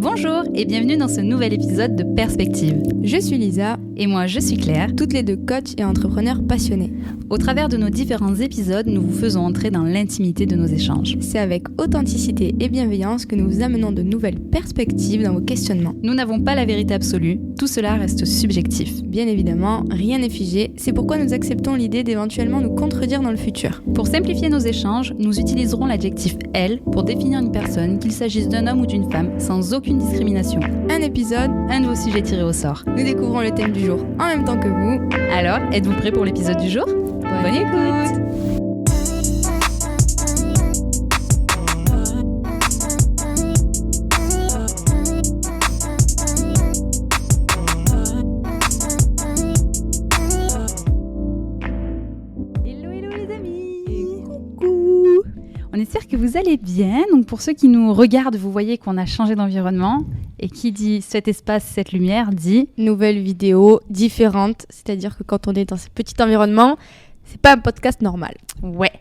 Bonjour et bienvenue dans ce nouvel épisode de Perspective. Je suis Lisa. Et moi je suis Claire. Toutes les deux coachs et entrepreneurs passionnés. Au travers de nos différents épisodes, nous vous faisons entrer dans l'intimité de nos échanges. C'est avec authenticité et bienveillance que nous vous amenons de nouvelles perspectives dans vos questionnements. Nous n'avons pas la vérité absolue, tout cela reste subjectif. Bien évidemment, rien n'est figé, c'est pourquoi nous acceptons l'idée d'éventuellement nous contredire dans le futur. Pour simplifier nos échanges, nous utiliserons l'adjectif « elle » pour définir une personne, qu'il s'agisse d'un homme ou d'une femme, sans aucune discrimination. Un épisode, un de vos sujets tirés au sort. Nous découvrons le thème du jour en même temps que vous. Alors, êtes-vous prêts pour l'épisode du jour ? Bonne écoute. Hello les amis. Et coucou. On espère que vous allez bien. Donc pour ceux qui nous regardent, vous voyez qu'on a changé d'environnement. Et qui dit cet espace, cette lumière, dit nouvelle vidéo différente. C'est-à-dire que quand on est dans ce petit environnement, c'est pas un podcast normal. Ouais.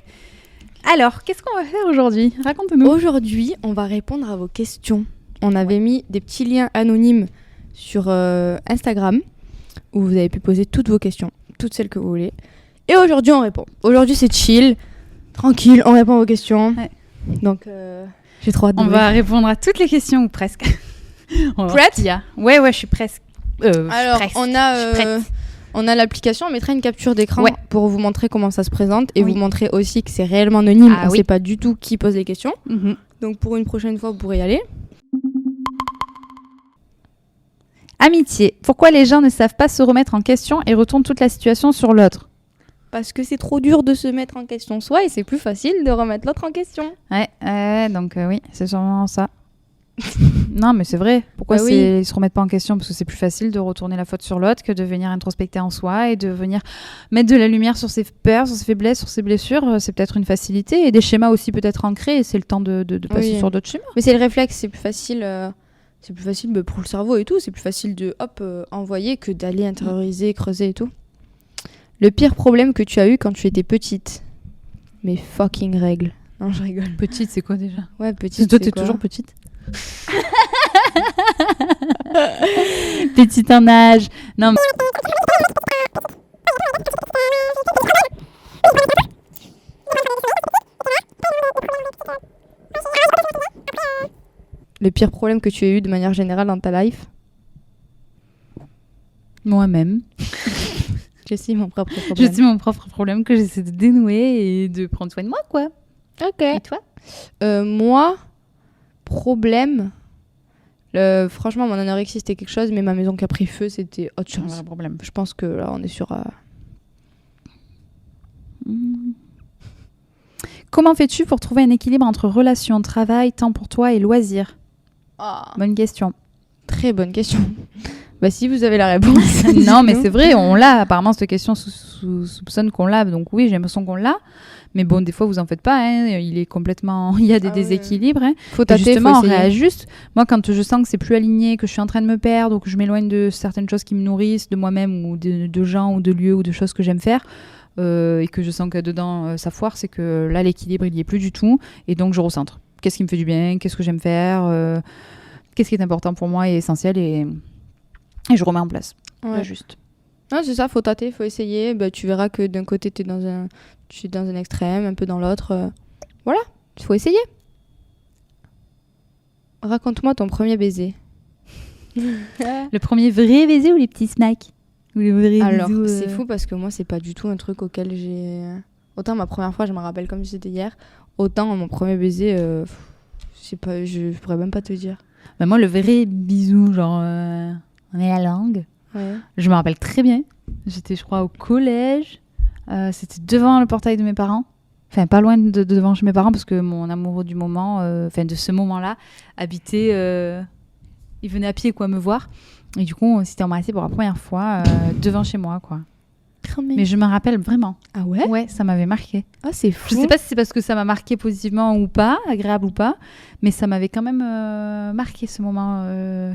Alors, qu'est-ce qu'on va faire aujourd'hui ? Raconte-nous. Aujourd'hui, on va répondre à vos questions. On avait mis des petits liens anonymes sur Instagram où vous avez pu poser toutes vos questions, toutes celles que vous voulez. Et aujourd'hui, on répond. Aujourd'hui, c'est chill, tranquille, on répond à vos questions. Ouais. Donc, j'ai trop hâte de On va répondre à toutes les questions ou presque. Prête ? Ouais, je suis presque. Alors, on a l'application, on mettra une capture d'écran pour vous montrer comment ça se présente et vous montrer aussi que c'est réellement anonyme. On ne sait pas du tout qui pose les questions. Mm-hmm. Donc, pour une prochaine fois, vous pourrez y aller. Amitié. Pourquoi les gens ne savent pas se remettre en question et retournent toute la situation sur l'autre ? Parce que c'est trop dur de se mettre en question soi et c'est plus facile de remettre l'autre en question. Ouais, donc oui, c'est sûrement ça. Non, mais c'est vrai. Pourquoi ils se remettent pas en question ? Parce que c'est plus facile de retourner la faute sur l'autre que de venir introspecter en soi et de venir mettre de la lumière sur ses peurs, sur ses faiblesses, sur ses blessures. C'est peut-être une facilité et des schémas aussi peut-être ancrés et c'est le temps de passer sur d'autres schémas. Mais c'est le réflexe, c'est plus facile pour le cerveau et tout. C'est plus facile de envoyer que d'aller intérioriser, creuser et tout. Le pire problème que tu as eu quand tu étais petite ? Mes fucking règles. Non, je rigole. Petite, c'est quoi déjà ? Ouais, petite. Toi, t'es toujours petite. Petite en âge. Non. Le pire problème que tu as eu de manière générale dans ta life ? Moi-même. Je suis mon propre problème. Je suis mon propre problème que j'essaie de dénouer et de prendre soin de moi, quoi. Ok. Et toi ? Moi, problème. Franchement, mon anorexie, c'était quelque chose, mais ma maison qui a pris feu, c'était autre chose. Un vrai problème. Je pense que là, on est sur... Comment fais-tu pour trouver un équilibre entre relation, travail, temps pour toi et loisirs ? Bonne question. Très bonne question. Bah, si vous avez la réponse. Non, mais c'est vrai, on l'a. Apparemment, cette question soupçonne qu'on l'a. Donc oui, j'ai l'impression qu'on l'a. Mais bon, des fois, vous en faites pas. Hein. Il est complètement... Il y a des déséquilibres. Hein. Faut tâter, justement, faut on réajuste. Moi, quand je sens que c'est plus aligné, que je suis en train de me perdre ou que je m'éloigne de certaines choses qui me nourrissent, de moi-même ou de gens ou de lieux ou de choses que j'aime faire, et que je sens que dedans, ça foire, c'est que là, l'équilibre, il n'y est plus du tout. Et donc, je recentre. Qu'est-ce qui me fait du bien ? Qu'est-ce que j'aime faire ? Qu'est-ce qui est important pour moi et essentiel et je remets en place. Ouais. Juste. Non, c'est ça, faut tâter, faut essayer. Bah, tu verras que d'un côté, tu es dans un extrême, un peu dans l'autre. Voilà, il faut essayer. Raconte-moi ton premier baiser. Le premier vrai baiser ou les petits smacks ? Ou les vrais Alors, bisous, c'est fou parce que moi, c'est pas du tout un truc auquel j'ai... Autant ma première fois, je me rappelle comme si c'était hier. Autant mon premier baiser, je sais pas, je pourrais même pas te dire. Bah moi, le vrai bisou, genre... On est la langue. Ouais. Je me rappelle très bien. J'étais, je crois, au collège. C'était devant le portail de mes parents. Enfin, pas loin de devant chez mes parents parce que mon amoureux du moment, de ce moment-là, habitait... il venait à pied, quoi, me voir. Et du coup, on s'était embrassé pour la première fois devant chez moi, quoi. Mais je me rappelle vraiment. Ah ouais ? Ouais, ça m'avait marqué. Ah, c'est fou. Je sais pas si c'est parce que ça m'a marqué positivement ou pas, agréable ou pas, mais ça m'avait quand même marqué ce moment,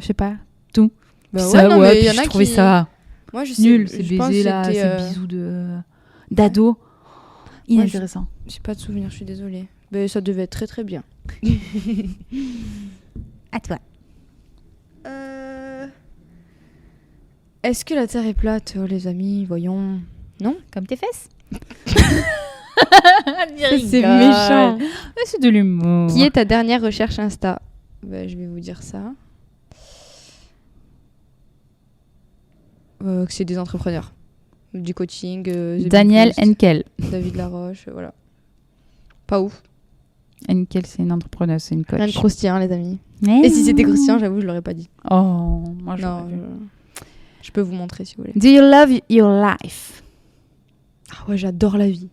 je sais pas, tout. Bah ça, non, mais puis y en a je trouvais qui... ça Moi, je sais, nul, ces je pense baisers là, que ces bisous d'ado. Inintéressant. J'ai pas de souvenir, je suis désolée. Mais ça devait être très très bien. À toi. Est-ce que la Terre est plate, les amis? Voyons. Non? Comme tes fesses. C'est méchant. C'est de l'humour. Qui est ta dernière recherche Insta? Je vais vous dire ça. Que c'est des entrepreneurs. Du coaching. Daniel Henkel. David Laroche, voilà. Pas ouf. Henkel, c'est une entrepreneuse, c'est une coach. Rien de croustillant, les amis. Mais Et si c'était croustillant, j'avoue, je l'aurais pas dit. Oh, moi Non, je peux vous montrer si vous voulez. Do you love your life? Ah ouais, j'adore la vie.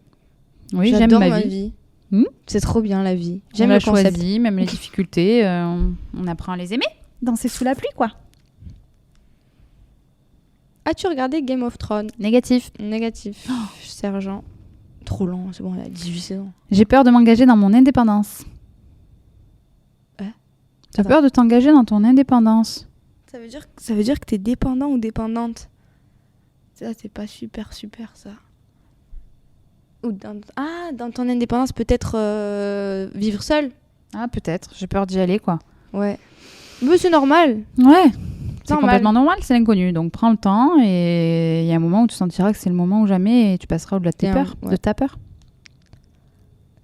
Oui, j'aime j'adore ma vie. C'est trop bien la vie. J'aime le la concept. choisie, même les difficultés. On apprend à les aimer. Danser sous la pluie, quoi. As-tu regardé Game of Thrones? Négatif. Négatif. Sergent. Trop lent, c'est bon, elle a 18 saisons. J'ai peur de m'engager dans mon indépendance. T'as peur de t'engager dans ton indépendance? Ça veut dire que t'es dépendant ou dépendante. Ça, c'est pas super ça. Ou dans ton indépendance, peut-être vivre seul. Ah, peut-être. J'ai peur d'y aller, quoi. Ouais. Mais c'est normal. Ouais. C'est Normal. complètement normal, c'est l'inconnu. Donc prends le temps et il y a un moment où tu sentiras que c'est le moment ou jamais et tu passeras au-delà de tes peurs, ouais. de ta peur.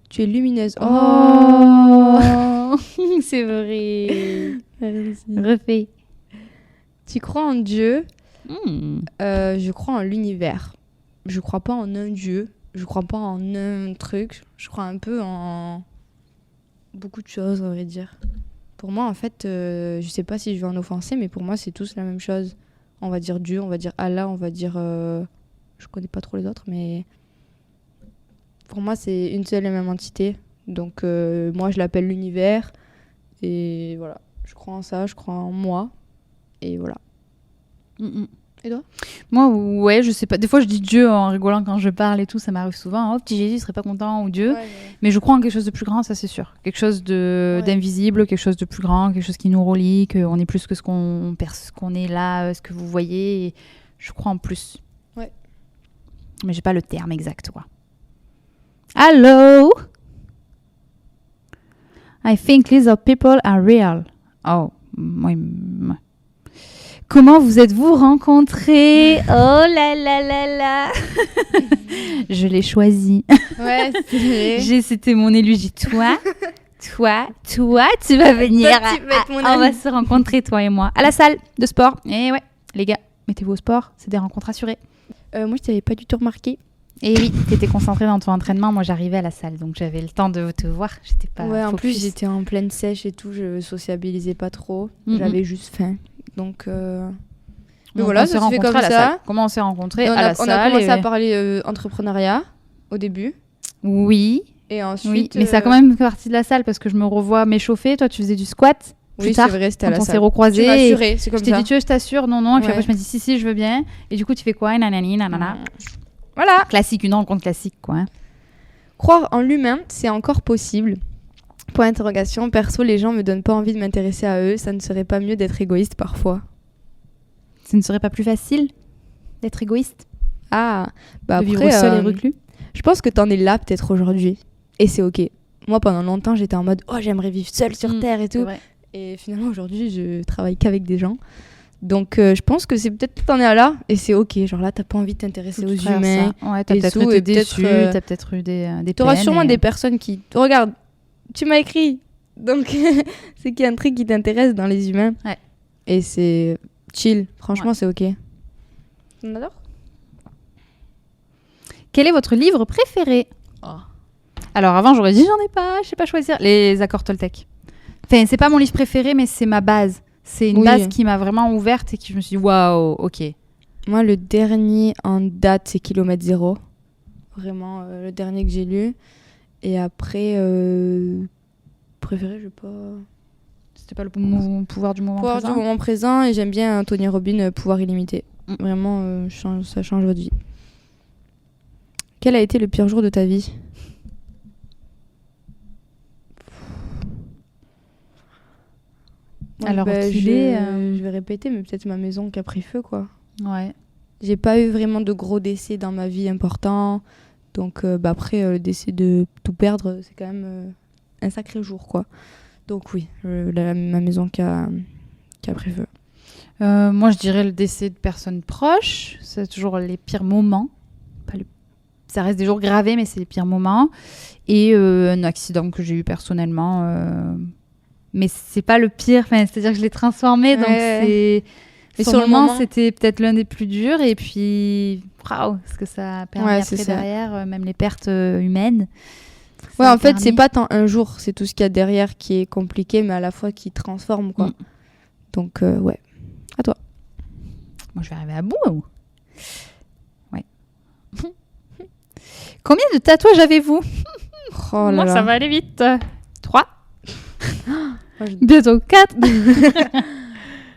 Tu es lumineuse. Oh c'est vrai. Refais. Tu crois en Dieu? Je crois en l'univers. Je crois pas en un Dieu. Je crois pas en un truc. Je crois un peu en beaucoup de choses, on va dire. Pour moi, en fait, je sais pas si je vais en offenser, mais pour moi, c'est tous la même chose. On va dire Dieu, on va dire Allah, on va dire... je connais pas trop les autres, mais... Pour moi, c'est une seule et même entité. Donc, moi, je l'appelle l'univers. Et voilà. Je crois en ça, je crois en moi. Et voilà. Et toi? Moi, ouais, je sais pas. Des fois, je dis Dieu en rigolant quand je parle et tout. Ça m'arrive souvent. Oh, petit Jésus, il serait pas content, ou Dieu. Ouais. Mais je crois en quelque chose de plus grand, ça c'est sûr. Quelque chose d'invisible, quelque chose de plus grand, quelque chose qui nous relie, qu'on est plus que ce qu'on est là, ce que vous voyez. Et je crois en plus. Ouais. Mais j'ai pas le terme exact, quoi. Hello? I think lizard people are real. Oh, moi. Comment vous êtes-vous rencontrés? Oh là là là là. Je l'ai choisi. Ouais, c'est vrai. C'était mon élu. J'ai dit, toi, tu vas venir. On va se rencontrer, toi et moi, à la salle de sport. Et ouais, les gars, mettez-vous au sport. C'est des rencontres assurées. Moi, je t'avais pas du tout remarqué. Et oui, t'étais concentrée dans ton entraînement. Moi, j'arrivais à la salle, donc j'avais le temps de te voir. J'étais pas. Ouais, en focus. plus, j'étais en pleine sèche et tout. Je sociabilisais pas trop. J'avais juste faim. Donc, mais voilà, ça se fait comme ça. Comment on s'est rencontrés? On a commencé à parler entrepreneuriat au début. Oui. Et ensuite. Oui, mais ça a quand même fait partie de la salle parce que je me revois m'échauffer. Toi, tu faisais du squat. Oui, c'est vrai, c'était à la salle. On s'est recroisés. Tu m'as assuré, c'est comme ça. Je t'ai dit, tu veux, je t'assure. Non. Et puis après, je me dis, si, je veux bien. Et du coup, tu fais quoi? Nanani, nanana. Voilà. Classique, une rencontre classique, quoi. Hein. Croire en l'humain, c'est encore possible. Point d'interrogation. Perso, les gens me donnent pas envie de m'intéresser à eux. Ça ne serait pas mieux d'être égoïste parfois? Ce ne serait pas plus facile d'être égoïste? Ah, bah de après, vivre seul et reclus? Je pense que t'en es là peut-être aujourd'hui. Et c'est ok. Moi, pendant longtemps, j'étais en mode « Oh, j'aimerais vivre seule sur Terre et tout. » Et finalement, aujourd'hui, je travaille qu'avec des gens. Donc, je pense que c'est peut-être que t'en es là. Et c'est ok. Genre là, t'as pas envie de t'intéresser aux humains. Ouais, t'as peut-être été déçu. T'as peut-être eu des t'auras sûrement des personnes qui... Regarde, tu m'as écrit. Donc, c'est qu'il y a un truc qui t'intéresse dans les humains. Ouais. Et c'est... chill, franchement, c'est ok. On adore. Quel est votre livre préféré? Alors avant, j'aurais dit j'en ai pas, je sais pas choisir. Les accords Toltec. Enfin, c'est pas mon livre préféré, mais c'est ma base. C'est une base qui m'a vraiment ouverte et qui je me suis dit waouh, ok. Moi, le dernier en date, c'est Kilomètre Zéro. Vraiment, le dernier que j'ai lu. Et après, préféré, je sais pas. C'était pas le pouvoir du moment présent. Pouvoir du moment présent, et j'aime bien Tony Robbins, Pouvoir illimité. Vraiment, ça change votre vie. Quel a été le pire jour de ta vie? Alors, je vais répéter, mais peut-être ma maison qui a pris feu, quoi. Ouais. J'ai pas eu vraiment de gros décès dans ma vie importants. Donc, après, le décès de tout perdre, c'est quand même un sacré jour, quoi. Donc oui, ma maison qui a pris feu. Moi, je dirais le décès de personnes proches. C'est toujours les pires moments. Ça reste des jours gravés, mais c'est les pires moments. Et un accident que j'ai eu personnellement. Mais c'est pas le pire. C'est-à-dire que je l'ai transformé. Donc, c'est... Et sur le moment, c'était peut-être l'un des plus durs. Et puis, waouh, ce que ça a permis après derrière, même les pertes humaines. Ouais, en fait, c'est pas tant un jour. C'est tout ce qu'il y a derrière qui est compliqué, mais à la fois qui transforme, quoi. Donc, ouais. À toi. Moi, je vais arriver à bout. Ouais. Combien de tatouages avez-vous? Oh là Moi, là. ça va aller vite. 3. Bientôt 4.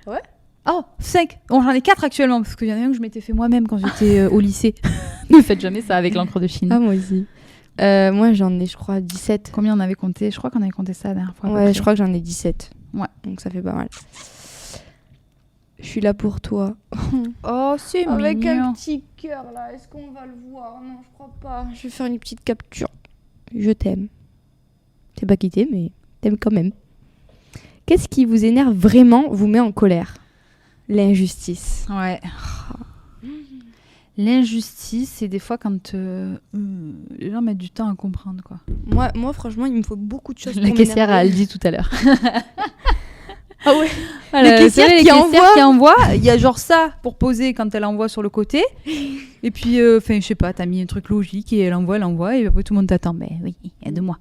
Ouais. Oh, 5. Bon, j'en ai 4 actuellement, parce qu'il y en a un que je m'étais fait moi-même quand j'étais au lycée. Ne faites jamais ça avec l'encre de Chine. Ah, moi aussi. Moi, j'en ai, je crois, 17. Combien on avait compté? Je crois qu'on avait compté ça la dernière fois. Ouais, je crois que j'en ai 17. Ouais. Donc, ça fait pas mal. Je suis là pour toi. Oh, c'est mignon. Avec un petit cœur, là. Est-ce qu'on va le voir? Non, je crois pas. Je vais faire une petite capture. Je t'aime. T'es pas quitté, mais t'aimes quand même. Qu'est-ce qui vous énerve vraiment, vous met en colère? L'injustice. Ouais. L'injustice, c'est des fois quand les gens mettent du temps à comprendre, quoi. Moi, franchement, il me faut beaucoup de choses. La caissière, elle dit tout à l'heure. Ah ouais. Voilà, les caissières qui envoient, il y a genre ça pour poser quand elle envoie sur le côté. Et puis, je sais pas, t'as mis un truc logique et elle envoie, et après tout le monde t'attend. Mais oui, aide-moi.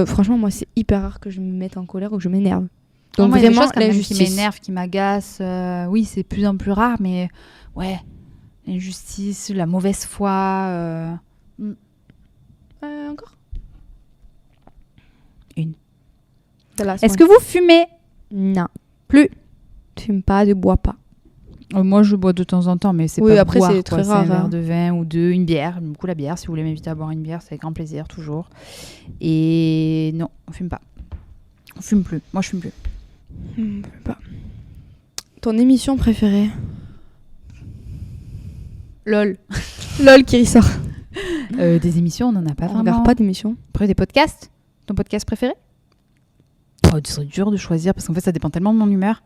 Franchement, moi, c'est hyper rare que je me mette en colère ou que je m'énerve. Donc moi, vraiment, l'injustice qui m'énerve, qui m'agace, oui, c'est de plus en plus rare, mais ouais, l'injustice, la mauvaise foi. Encore une. Est-ce que vous fumez? Non. Plus. Tu fumes pas, ne bois pas. Moi, je bois de temps en temps, mais c'est pas après, boire, c'est très rare. C'est un verre de vin ou deux, une bière. J'aime beaucoup la bière. Si vous voulez m'inviter à boire une bière, c'est avec grand plaisir, toujours. Et non, on fume pas. On fume plus. Moi, je fume plus. Pas. Ton émission préférée? LOL. LOL qui ressort. Des émissions, on n'en a pas vraiment. On regarde pas d'émissions. Après, des podcasts. Ton podcast préféré? Oh, ce serait dur de choisir parce qu'en fait, ça dépend tellement de mon humeur.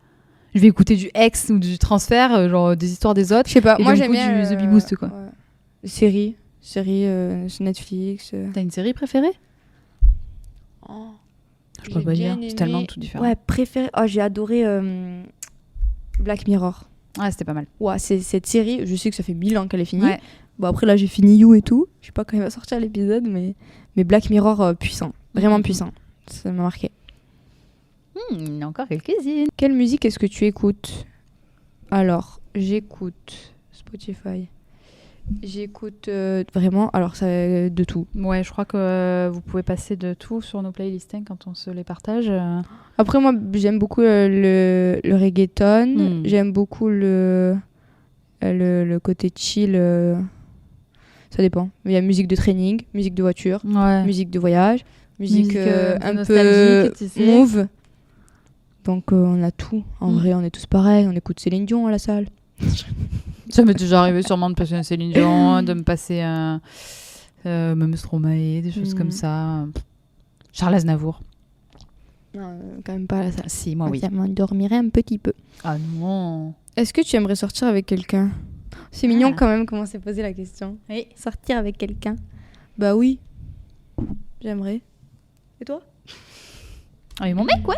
Je vais écouter du X ou du transfert, genre des histoires des autres. Je sais pas, et moi du j'aime bien du The Bee Boost, quoi. Ouais. Séries sur Netflix. T'as une série préférée? Je peux pas dire, c'est tellement tout différent. Ouais, préférée. Oh, j'ai adoré Black Mirror. Ouais, c'était pas mal. Ouais, c'est cette série, je sais que ça fait 1000 ans qu'elle est finie. Ouais. Bon, après là, j'ai fini You et tout. Je sais pas quand il va sortir l'épisode, mais Black Mirror, puissant. Vraiment puissant. Ça m'a marqué. Il y en a encore quelques-unes. Quelle musique est-ce que tu écoutes? Alors, j'écoute Spotify. J'écoute vraiment, alors ça de tout. Ouais, je crois que vous pouvez passer de tout sur nos playlists quand on se les partage. Après, moi, j'aime beaucoup le reggaeton. J'aime beaucoup le côté chill. Ça dépend. Il y a musique de training, musique de voiture, musique de voyage, musique un peu tu sais. move. Donc, on a tout. En vrai, on est tous pareils. On écoute Céline Dion à la salle. Ça m'est déjà arrivé sûrement de passer un Céline Dion, de me passer un même Stromae, des choses comme ça. Charles Aznavour. Non, quand même pas à la salle. Si, moi oui. Ça m'endormirait un petit peu. Ah non. Est-ce que tu aimerais sortir avec quelqu'un? C'est mignon quand même comment s'est posé la question. Oui. Sortir avec quelqu'un? Bah oui. J'aimerais. Et toi? Ah, et mon mec, ouais.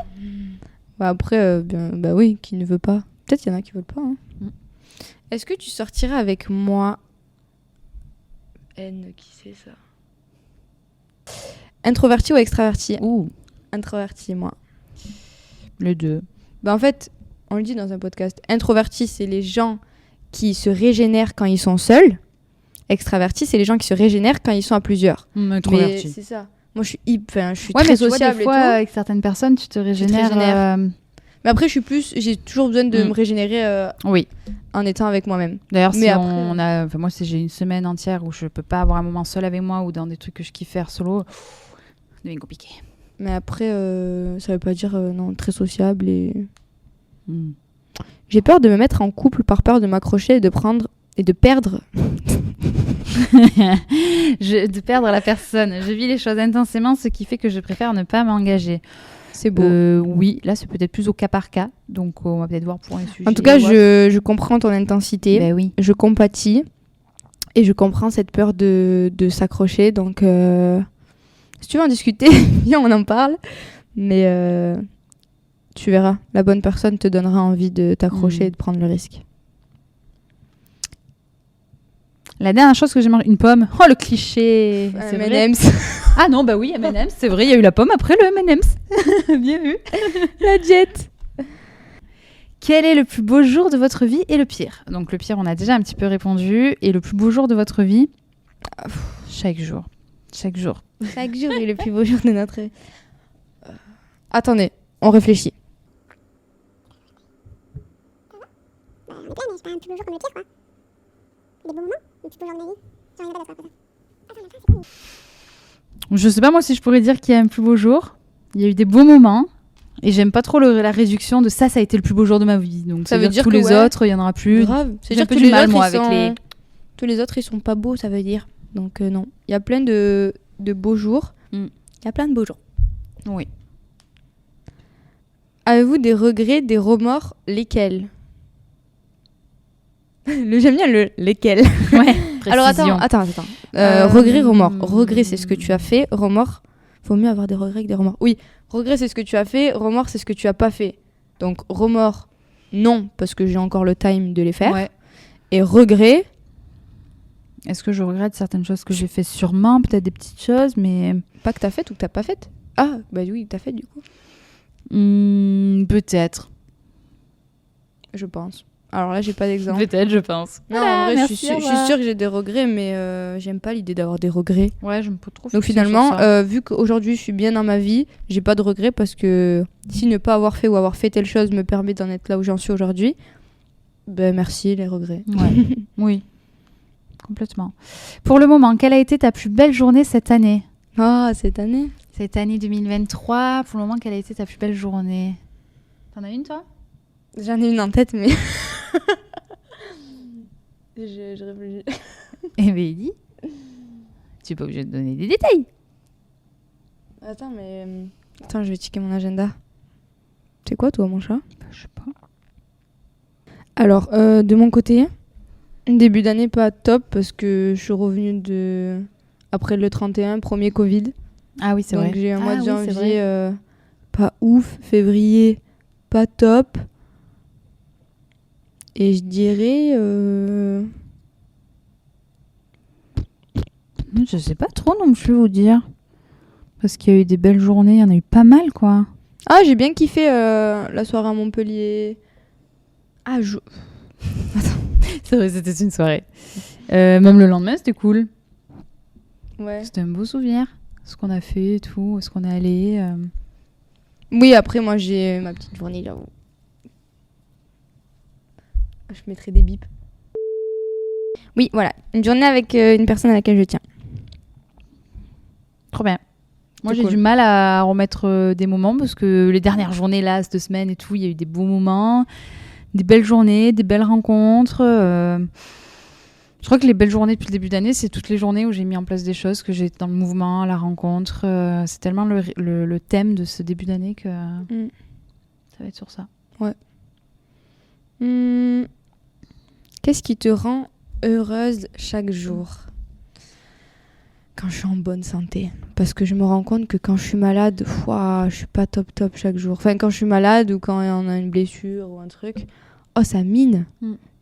Bah après, bah oui, qui ne veut pas. Peut-être qu'il y en a qui veulent pas. Hein. Est-ce que tu sortirais avec moi? Qui c'est ça? Introverti ou extraverti? Introverti, moi. Les deux. Bah en fait, on le dit dans un podcast. Introverti, c'est les gens qui se régénèrent quand ils sont seuls. Extraverti, c'est les gens qui se régénèrent quand ils sont à plusieurs. Introverti. Mais c'est ça. Moi, je suis très sociable des fois, et tout. avec certaines personnes, tu te régénères. Mais après, j'ai toujours besoin de me régénérer en étant avec moi-même. D'ailleurs, si après... moi, si j'ai une semaine entière où je peux pas avoir un moment seul avec moi ou dans des trucs que je kiffe faire solo, ça devient compliqué. Mais après, ça veut pas dire non, très sociable et... J'ai peur de me mettre en couple par peur de m'accrocher et de perdre... de perdre la personne. Je vis les choses intensément, ce qui fait que je préfère ne pas m'engager. C'est beau. Oui, là c'est peut-être plus au cas par cas, donc on va peut-être voir pour un sujet. En tout cas, je comprends ton intensité, Ben oui. je compatis et je comprends cette peur de s'accrocher. Donc, si tu veux en discuter, viens, on en parle. Mais tu verras, la bonne personne te donnera envie de t'accrocher et de prendre le risque. La dernière chose que j'ai mangé, une pomme. Oh, le cliché. C'est vrai. M&M's. Ah non, bah oui, M&M's, c'est vrai, il y a eu la pomme après le M&M's. Bien vu. La jet. Quel est le plus beau jour de votre vie et le pire? Donc le pire, on a déjà un petit peu répondu. Et le plus beau jour de votre vie? Chaque jour. Chaque jour. Chaque jour est le plus beau jour de notre vie. Attendez, on réfléchit. Mais c'est pas un plus beau jour comme le pire, quoi. Des beaux moments, le plus beau jour de ma vie. J'en ai pas d'autres, quoi. Attends, mais ça, c'est cool. Je sais pas moi si je pourrais dire qu'il y a un plus beau jour. Il y a eu des beaux moments. Et j'aime pas trop la réduction de ça a été le plus beau jour de ma vie. Donc ça veut dire tous les autres, il y en aura plus. Grave. C'est un peu du mal, moi, avec Tous les autres, ils sont pas beaux, ça veut dire. Donc non. Il y a plein de beaux jours. Il y a plein de beaux jours. Oui. Avez-vous des regrets, des remords? Lesquels? J'aime bien le lesquels. Ouais. Alors attends. Regret, remords. Regret, c'est ce que tu as fait. Remords, faut mieux avoir des regrets que des remords. Oui, regret, c'est ce que tu as fait. Remords, c'est ce que tu as pas fait. Donc remords, non, parce que j'ai encore le time de les faire. Ouais. Et regret. Est-ce que je regrette certaines choses que j'ai fait? Sûrement, peut-être des petites choses, mais Pas que t'as faites ou que t'as pas faites. Ah, bah oui, t'as fait du coup. Peut-être. Je pense. Alors là, j'ai pas d'exemple. Peut-être, je pense. Non, Voilà, en vrai, merci, je suis sûre que j'ai des regrets, mais j'aime pas l'idée d'avoir des regrets. Ouais, je me peux trop. Donc finalement, vu qu'aujourd'hui je suis bien dans ma vie, j'ai pas de regrets parce que si ne pas avoir fait ou avoir fait telle chose me permet d'en être là où j'en suis aujourd'hui, ben merci les regrets. Ouais. Oui, complètement. Pour le moment, quelle a été ta plus belle journée cette année? Ah, cette année. Cette année 2023, pour le moment, quelle a été ta plus belle journée? T'en as une, toi? J'en ai une en tête, mais je réfléchis. Eh bien, dis. Tu n'es pas obligé de donner des détails. Attends, je vais checker mon agenda. C'est quoi, toi, mon chat? Je sais pas. Alors, de mon côté, début d'année pas top parce que je suis revenue après le 31, premier Covid. Ah oui, c'est vrai. Donc j'ai un mois de oui, janvier pas ouf, février pas top. Et je dirais... Je sais pas trop non plus vous dire. Parce qu'il y a eu des belles journées, il y en a eu pas mal, quoi. Ah, j'ai bien kiffé la soirée à Montpellier. Ah, C'est vrai, c'était une soirée. Même le lendemain, c'était cool. Ouais. C'était un beau souvenir. Ce qu'on a fait et tout, où est-ce qu'on est allé. Oui, après, moi, j'ai ma petite journée, j'avoue. Je mettrai des bips. Oui, voilà. Une journée avec une personne à laquelle je tiens. Trop bien. Moi, j'ai cool. du mal à remettre des moments parce que les dernières journées, là, cette semaine et tout, il y a eu des beaux moments, des belles journées, des belles rencontres. Je crois que les belles journées depuis le début d'année, c'est toutes les journées où j'ai mis en place des choses, que j'ai été dans le mouvement, la rencontre. C'est tellement le thème de ce début d'année que ça va être sur ça. Ouais. Qu'est-ce qui te rend heureuse chaque jour? Quand je suis en bonne santé. Parce que je me rends compte que quand je suis malade, je suis pas top chaque jour. Enfin, quand je suis malade ou quand on a une blessure ou un truc, ça mine.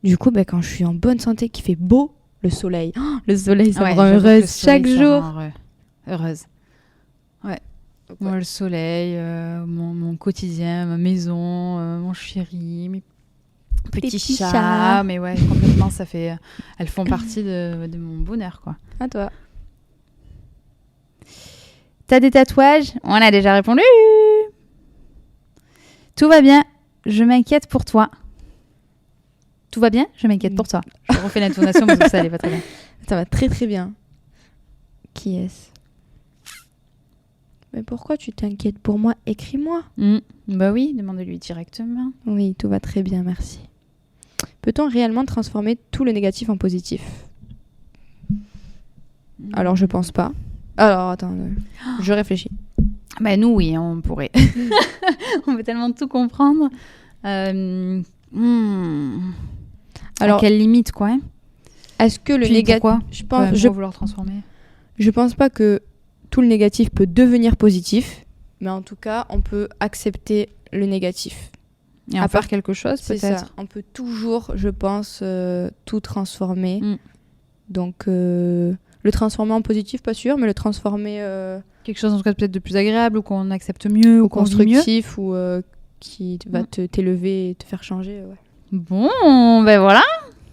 Du coup, quand je suis en bonne santé, qu'il fait beau, le soleil. Le soleil, ça me rend heureuse chaque jour. Heureuse. Ouais. Moi, le soleil, mon quotidien, ma maison, mon chéri, mes petits chats. Mais ouais, complètement, ça fait... elles font partie de mon bonheur, quoi. À toi. T'as des tatouages? On a déjà répondu. Tout va bien. Je m'inquiète pour toi. Tout va bien? Je m'inquiète pour toi. Je refais l'intonation parce que ça allait pas très bien. Ça va très très bien. Qui est-ce? Mais pourquoi tu t'inquiètes pour moi? Écris-moi. Bah oui, demande-lui directement. Oui, tout va très bien, merci. Peut-on réellement transformer tout le négatif en positif? Alors, je pense pas. Alors, attends, je réfléchis. Bah nous, oui, on pourrait. On peut tellement tout comprendre. À Alors, quelle limite, quoi, hein. est-ce que le Puis négatif... pourquoi Je pense, Pourquoi vouloir transformer. je pense pas que tout le négatif peut devenir positif, mais en tout cas, on peut accepter le négatif. Et en À faire part- quelque chose, C'est peut-être. ça. On peut toujours, je pense, tout transformer. Mm. Donc, le transformer en positif, pas sûr, mais le transformer Quelque chose, en tout cas, peut-être de plus agréable ou qu'on accepte mieux ou au qu'on vit mieux. constructif ou qui va t'élever et te faire changer. Ouais. Bon, ben voilà.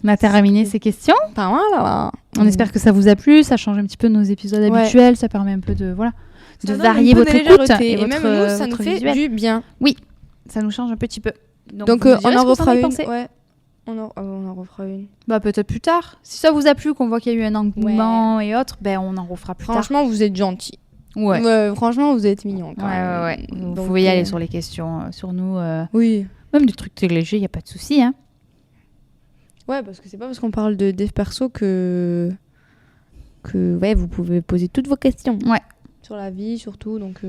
On a terminé ces questions. Enfin, voilà. On espère que ça vous a plu. Ça change un petit peu nos épisodes Ouais. habituels. Ça permet un peu de, voilà, Ça de donne varier un peu votre de écoute. légèreté. Et votre, même nous, ça nous votre fait visuel. du bien. Ça nous change un petit peu. Donc, vous nous on direz ce en que vous refera avez une. pensé. Ouais. On en refera une. Bah, peut-être plus tard. Si ça vous a plu, qu'on voit qu'il y a eu un engouement et autres, ben on en refera plus Franchement, vous êtes gentils. tard. Ouais. Franchement, vous êtes mignons. Quand Ouais, même. ouais. Vous Donc, pouvez y aller sur les questions, sur nous. Oui. Même des trucs très légers, il n'y a pas de souci. Hein. Ouais, parce que c'est pas parce qu'on parle de dev perso que ouais, vous pouvez poser toutes vos questions. Ouais. Sur la vie, surtout. Donc,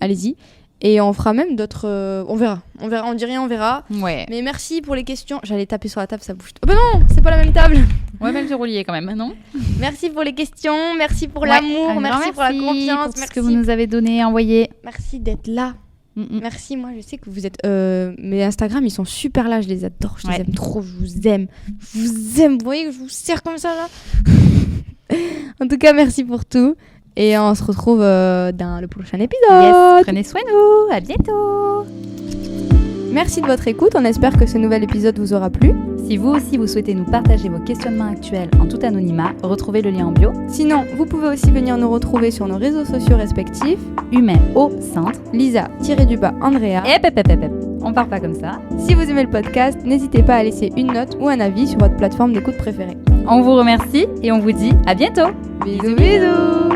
allez-y. Et on fera même d'autres. On verra. On dit rien, on verra. Ouais. Mais merci pour les questions. J'allais taper sur la table, ça bouge. Oh bah non, c'est pas la même table. Ouais, même sur relié quand même, non? Merci pour les questions, merci pour Ouais, l'amour, un grand merci pour la confiance, pour tout ce merci. que vous nous avez donné, envoyé. Merci d'être là. Mm. Merci, moi je sais que vous êtes. Mes Instagram, ils sont super là, je les adore, je les Ouais. aime trop, je vous aime. Je vous aime, vous voyez que je vous serre comme ça là. En tout cas, merci pour tout. Et on se retrouve dans le prochain épisode. Yes, prenez soin de vous. À bientôt. Merci de votre écoute, on espère que ce nouvel épisode vous aura plu. Si vous aussi vous souhaitez nous partager vos questionnements actuels en tout anonymat, retrouvez le lien en bio. Sinon, vous pouvez aussi venir nous retrouver sur nos réseaux sociaux respectifs. Humain au centre. Lisa-Andrea. On part pas comme ça. Si vous aimez le podcast, n'hésitez pas à laisser une note ou un avis sur votre plateforme d'écoute préférée. On vous remercie et on vous dit à bientôt. Bisous bisous.